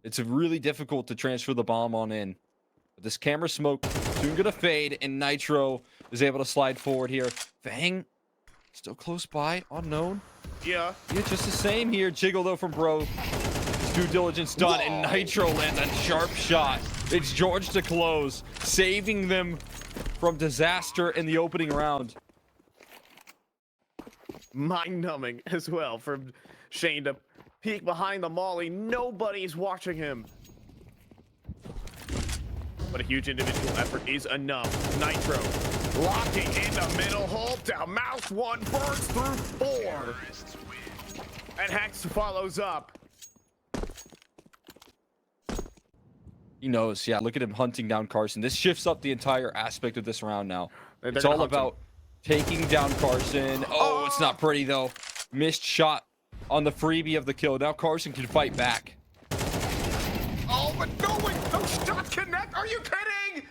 It's really difficult to transfer the bomb on in. But this camera smoke soon gonna fade, and Nitro is able to slide forward here. Fang still close by, unknown. Yeah, just the same here. Jiggle though from Bro. His due diligence done, and Nitro lands a sharp shot. It's George to close, saving them from disaster in the opening round. Mind-numbing as well from Shane to peek behind the molly. Nobody's watching him. But a huge individual effort is enough. Nitro locking in the middle, hold down. Mouse one, burns through four. And Hex follows up. He knows, yeah. Look at him hunting down Carson. This shifts up the entire aspect of this round now. It's all about taking down Carson. Oh, it's not pretty, though. Missed shot on the freebie of the kill. Now Carson can fight back. Oh, but no one, no shot connect. Are you kidding?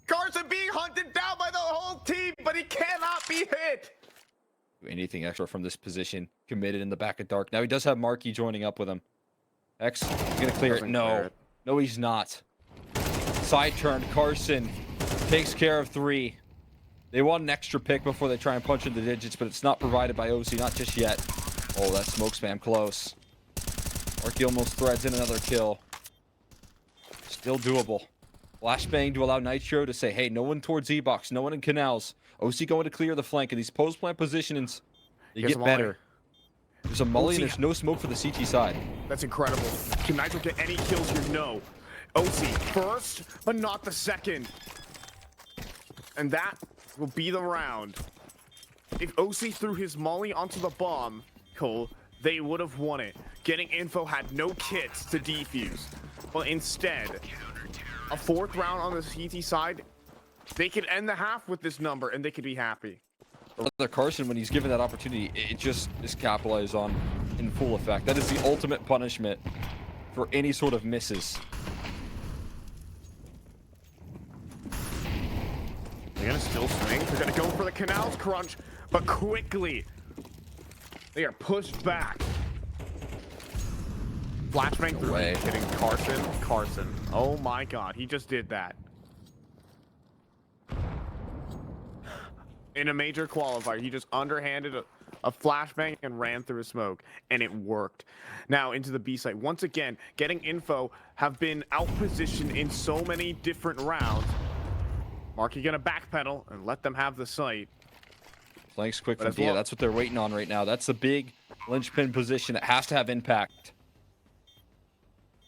Carson being hunted down by the whole team, but he cannot be hit. Anything extra from this position. Committed in the back of dark. Now he does have Marky joining up with him. X, he's gonna clear it. No. No, he's not. Side turn. Carson takes care of three. They want an extra pick before they try and punch in the digits, but it's not provided by OC, not just yet. Oh, that smoke spam close. Marky almost threads in another kill. Still doable. Flashbang to allow Nitro to say, hey, no one towards E-Box, no one in Canals. OC going to clear the flank, and these post plant positions, they get better. There's a molly, and there's no smoke for the CT side. That's incredible. Can Nitro get any kills here? No. OC first, but not the second. And that will be the round. If OC threw his molly onto the bomb, Cole, they would have won it. Getting Info had no kits to defuse. But instead, a 4th round on the CT side, they could end the half with this number and they could be happy. Rather, Carson, when he's given that opportunity, it just is capitalized on in full effect. That is the ultimate punishment for any sort of misses. They're gonna still swing. They're gonna go for the canals crunch, but quickly they are pushed back. Flashbang through, hitting Carson. Oh my god, he just did that. In a major qualifier, he just underhanded a flashbang and ran through a smoke, and it worked. Now into the B site. Once again, Getting Info have been outpositioned in so many different rounds. Marky gonna backpedal and let them have the site. Flanks quick from Dia. That's what they're waiting on right now. That's the big linchpin position that has to have impact.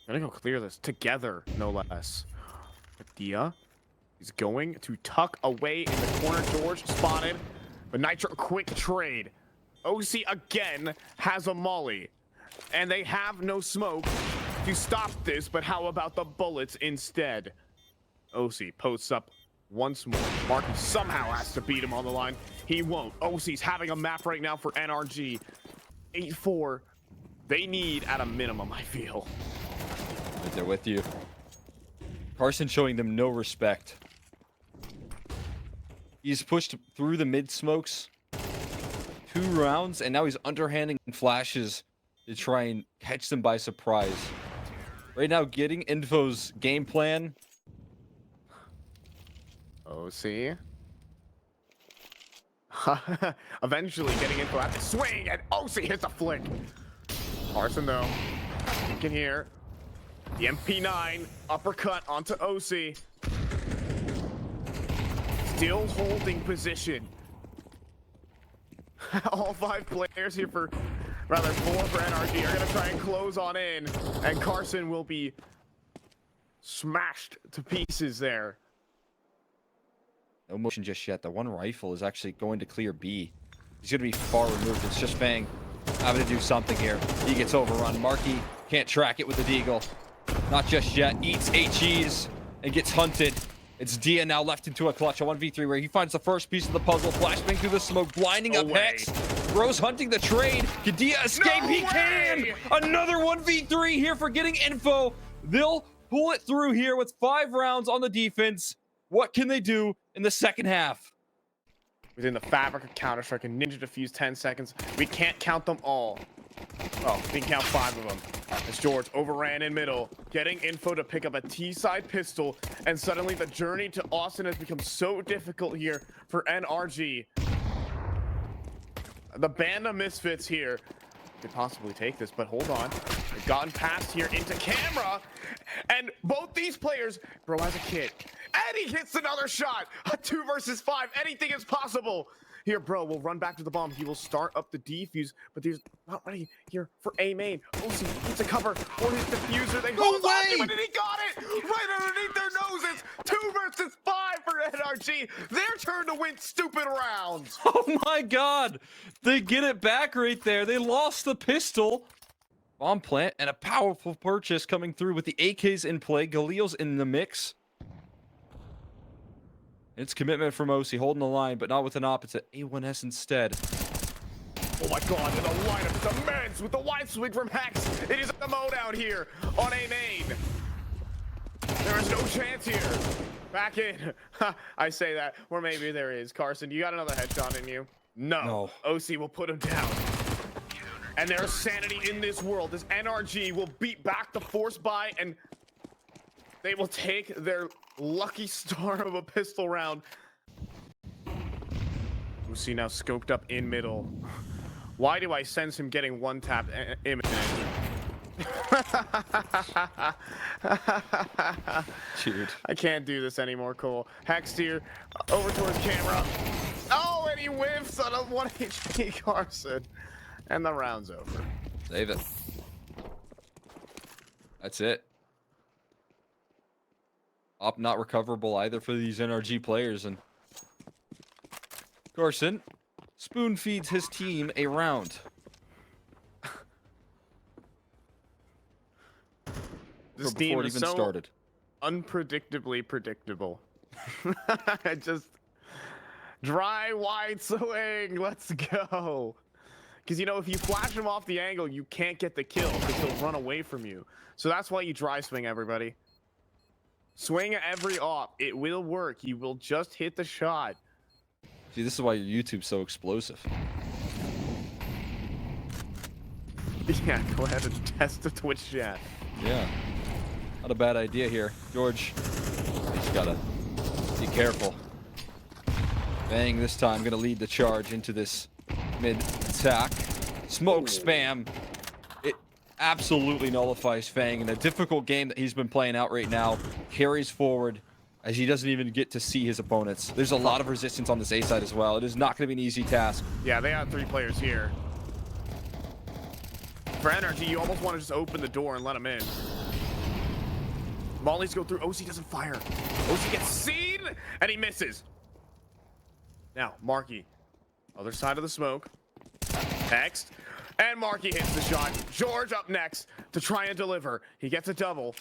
Gonna go clear this together, no less. But Dia is going to tuck away in the corner. George spotted, but Nitro quick trade. OC again has a molly, and they have no smoke to stop this. But how about the bullets instead? OC posts up once more. Marky somehow has to beat him on the line. He won't. OC's having a map right now for NRG. 8-4. They need at a minimum, I feel. Right there with you. Carson showing them no respect. He's pushed through the mid smokes 2 rounds, and now he's underhanding flashes to try and catch them by surprise. Right now, Getting Info's game plan. OC. Eventually Getting Info at the swing, and OC hits a flick. Carson, though, you can hear the MP9 uppercut onto OC. Still holding position. All 5 players here for, rather 4 for NRG are gonna try and close on in, and Carson will be smashed to pieces there. No motion just yet. The one rifle is actually going to clear B. He's going to be far removed. It's just Fang having to do something here. He gets overrun. Marky can't track it with the Deagle. Not just yet. Eats HEs and gets hunted. It's Dia now left into a clutch, a 1v3, where he finds the first piece of the puzzle. Flashbang through the smoke, blinding up Hex. Rose hunting the trade. Can Dia escape? He can! Another 1v3 here for Getting Info. They'll pull it through here with 5 rounds on the defense. What can they do in the second half? Within the fabric of Counter-Strike and Ninja Defuse 10 seconds. We can't count them all. Oh, we can count 5 of them. As George overran in middle, Getting Info to pick up a T-side pistol, and suddenly the journey to Austin has become so difficult here for NRG. The band of misfits here could possibly take this, but hold on. They've gotten past here into camera, and both these players, bro has a kit, and he hits another shot. A 2 versus 5, anything is possible. Here, bro, will run back to the bomb. He will start up the defuse, but there's not ready here for A main. OC needs a cover for his diffuser. They hold on to it, and he got it right underneath their noses. 2 versus 5 for NRG. Their turn to win stupid rounds. Oh my god. They get it back right there. They lost the pistol. Bomb plant and a powerful purchase coming through with the AKs in play. Galil's in the mix. It's commitment from OC, holding the line, but not with an op. It's an A1S instead. Oh my god, and the lineup is immense with the wide swing from Hex. It is a mowdown here on A main. There is no chance here. Back in. I say that, or maybe there is. Carson, you got another headshot in you? No. OC will put him down. And there's sanity in this world. This NRG will beat back the force buy, and they will take their lucky star of a pistol round. OC now scoped up in middle. Why do I sense him getting one tap imminent? Dude. I can't do this anymore, Cole. Hex here, over towards camera. Oh, and he whiffs on a 1 HP Carson. And the round's over. Save it. That's it. Op not recoverable either for these NRG players, and Carson spoon feeds his team a round. This before team it is even so started. unpredictably predictable. Just dry wide swing. Let's go. Because, you know, if you flash him off the angle, you can't get the kill because he'll run away from you. So that's why you dry swing, everybody. Swing every op. It will work. You will just hit the shot. See, this is why your YouTube's so explosive. Yeah, go ahead and test the Twitch chat. Yeah. Not a bad idea here. George, you just gotta be careful. Bang this time, gonna lead the charge into this mid attack. Smoke spam. It absolutely nullifies Fang in a difficult game that he's been playing out right now. Carries forward as he doesn't even get to see his opponents. There's a lot of resistance on this A side as well. It is not gonna be an easy task. Yeah, they have 3 players here. For NRG, you almost want to just open the door and let him in. Mollies go through. OC doesn't fire. OC gets seen, and he misses. Now, Marky. Other side of the smoke. Next. And Marky hits the shot. George up next to try and deliver. He gets a double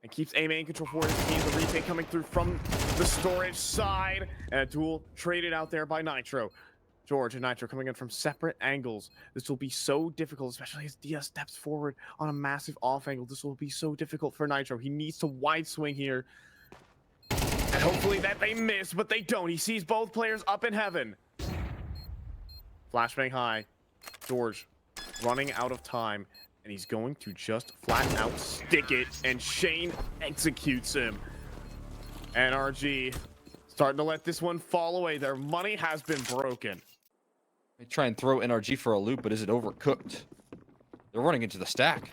and keeps A main control for his team. The retake coming through from the storage side. And a duel traded out there by Nitro. George and Nitro coming in from separate angles. This will be so difficult, especially as Dia steps forward on a massive off angle. This will be so difficult for Nitro. He needs to wide swing here. And hopefully that they miss, but they don't. He sees both players up in heaven. Flashbang high. George running out of time. And he's going to just flat out stick it. And Shane executes him. NRG starting to let this one fall away. Their money has been broken. They try and throw NRG for a loop, but is it overcooked? They're running into the stack.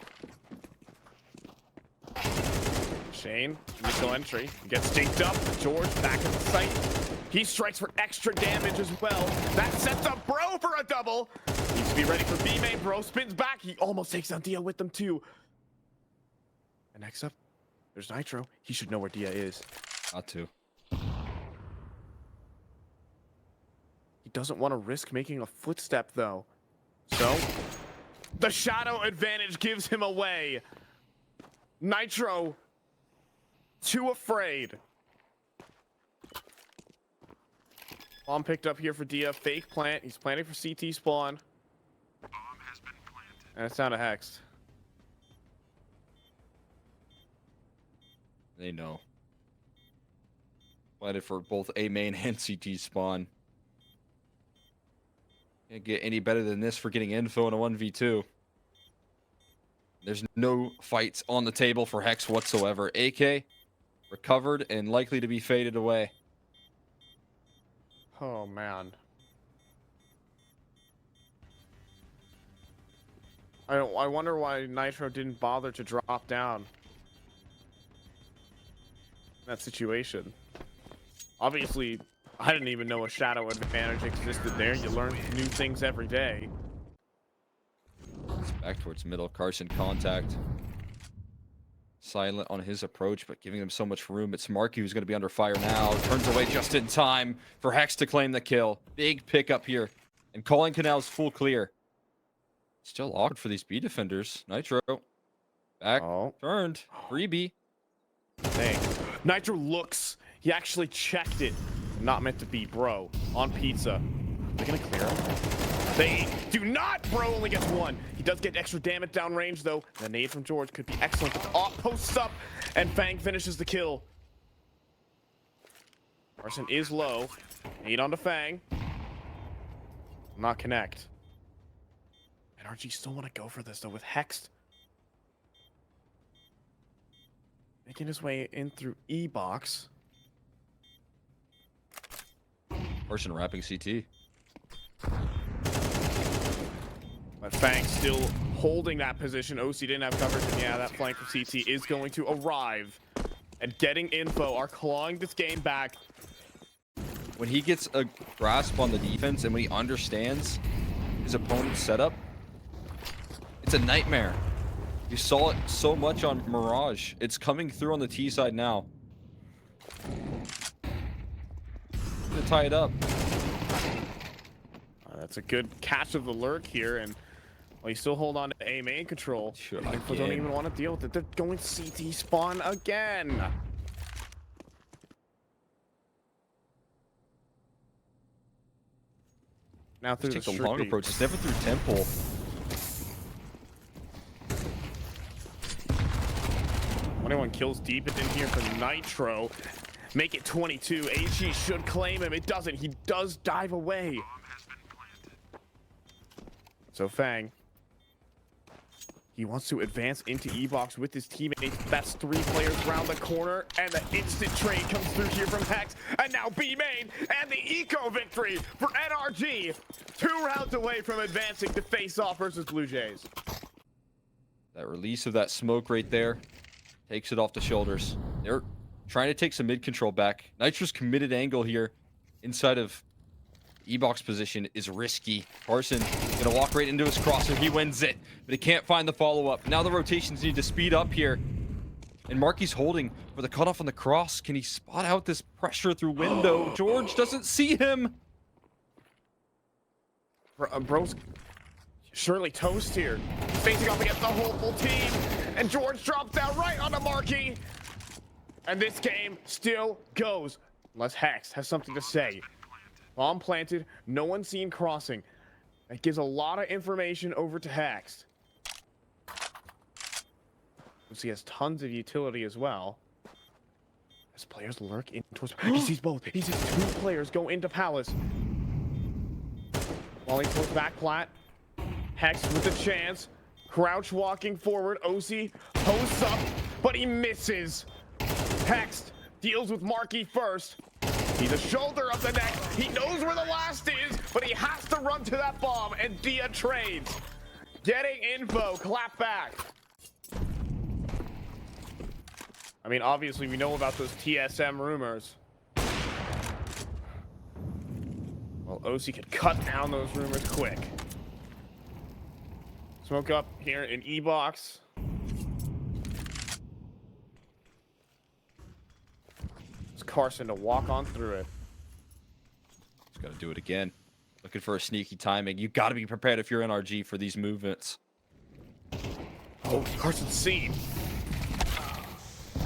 Shane, initial entry, gets dinked up. George back at the site. He strikes for extra damage as well. That sets up Bro for a double. Needs to be ready for B main. Bro spins back. He almost takes down Dia with them too. And next up, there's Nitro. He should know where Dia is. Not to. He doesn't want to risk making a footstep, though. So, the shadow advantage gives him away. Nitro, too afraid. Bomb picked up here for Dia. Fake plant. He's planning for CT spawn. Bomb has been planted. And it's down to Hexed. They know. Planted for both A main and CT spawn. Can't get any better than this for getting info in a 1v2. There's no fights on the table for Hex whatsoever. AK recovered and likely to be faded away. Oh, man. I wonder why Nitro didn't bother to drop down in that situation. Obviously, I didn't even know a shadow advantage existed there. You learn new things every day. It's back towards middle. Carson contact. Silent on his approach, but giving them so much room. It's Marky who's going to be under fire now. Turns away just in time for Hex to claim the kill. Big pickup here. And calling Canal's full clear. Still awkward for these B defenders. Nitro. Back. Oh. Turned. Freebie. Dang. Nitro looks. He actually checked it. Not meant to be, Bro. On pizza. They're gonna clear him. They do not. Bro only gets 1. He does get extra damage downrange, though. The nade from George could be excellent. But the op posts up, and Fang finishes the kill. Carson is low. Nade onto Fang. Not connect. NRG still want to go for this, though, with Hexed. Making his way in through E-box. Person wrapping CT. But Fang still holding that position. OC didn't have coverage, and yeah, that flank from CT is going to arrive. And getting info are clawing this game back. When he gets a grasp on the defense and when he understands his opponent's setup, it's a nightmare. You saw it so much on Mirage. It's coming through on the T side now. To tie it up. That's a good catch of the lurk here, and well, Well, you still hold on to A main control. Sure, People again. don't even want to deal with it. They're going CT spawn again. Now through Just the take the long street. approach. It's never through temple. 21 kills deep in here for Nitro. Make it 22. AG should claim him. It doesn't. He does dive away. Bomb has been planted. So Fang, he wants to advance into E-Box with his teammates. Best 3 players round the corner, and the instant trade comes through here from Hex, and now B main, and the eco victory for NRG. 2 rounds away from advancing to face off versus Blue Jays. That release of that smoke right there takes it off the shoulders. They're trying to take some mid control back. Nitro's committed angle here inside of E-Box position is risky. Carson gonna walk right into his crosser. He wins it, but he can't find the follow-up. Now the rotations need to speed up here. And Marky's holding for the cutoff on the cross. Can he spot out this pressure through window? George doesn't see him. Bro's surely toast here. Facing off against the whole full team. And George drops down right onto Marky. And this game still goes. Unless Hex has something to say. Bomb planted, no one seen crossing. That gives a lot of information over to Hex. He has tons of utility as well. As players lurk in towards. He sees both. He sees 2 players go into Palace. While he pulls back plat. Hex with a chance. Crouch walking forward. OC posts up, but he misses. Hex deals with Marky first. He's a shoulder of the neck. He knows where the last is, but he has to run to that bomb, and Dia trades. Getting info, clap back. I mean, obviously, we know about those TSM rumors. Well, OC could cut down those rumors quick. Smoke up here in E-Box. It's Carson to walk on through it. He's got to do it again. Looking for a sneaky timing. You got to be prepared if you're NRG for these movements. Oh, Carson's seen.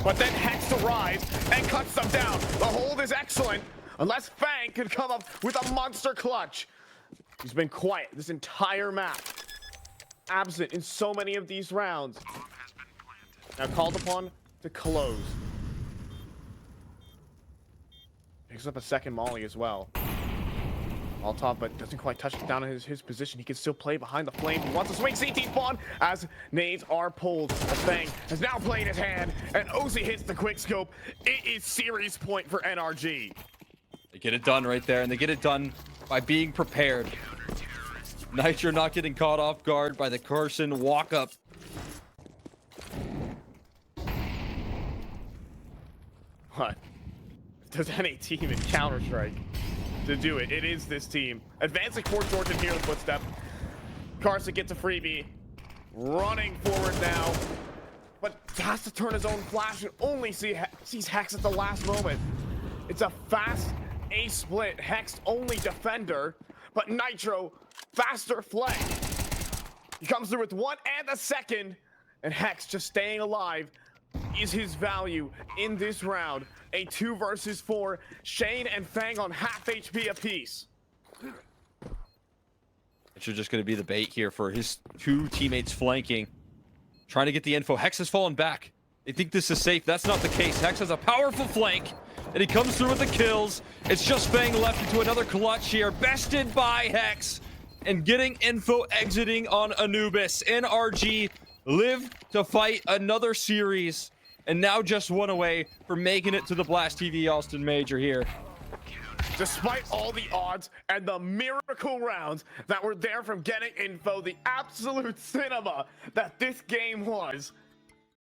But then Hex arrives and cuts them down. The hold is excellent. Unless Fang could come up with a monster clutch. He's been quiet this entire map. Absent in so many of these rounds. Bomb has been planted. Now called upon to close. Picks up a second molly as well. All top, but doesn't quite touch it down in his position. He can still play behind the flame. He wants to swing CT spawn as nades are pulled. The Fang has now played his hand, and OC hits the quick scope. It is series point for NRG. They get it done right there, and they get it done by being prepared. Nitro not getting caught off guard by the Carson walk-up. What? If there's any team in Counter-Strike to do it, it is this team. Advancing for Jordan here in the footstep. Carson gets a freebie. Running forward now. But has to turn his own flash and only sees Hex at the last moment. It's a fast ace split. Hex only defender, but Nitro faster flank. He comes through with 1 and a second, and Hex just staying alive is his value in this round. A 2 versus 4. Shane and Fang on half HP apiece. Nitro just going to be the bait here for his 2 teammates flanking. Trying to get the info. Hex has fallen back. They think this is safe. That's not the case. Hex has a powerful flank, and he comes through with the kills. It's just Fang left into another clutch here. Bested by Hex, and getting info exiting on Anubis. NRG live to fight another series, and now just 1 away from making it to the Blast TV Austin Major here. Despite all the odds and the miracle rounds that were there from getting info, the absolute cinema that this game was,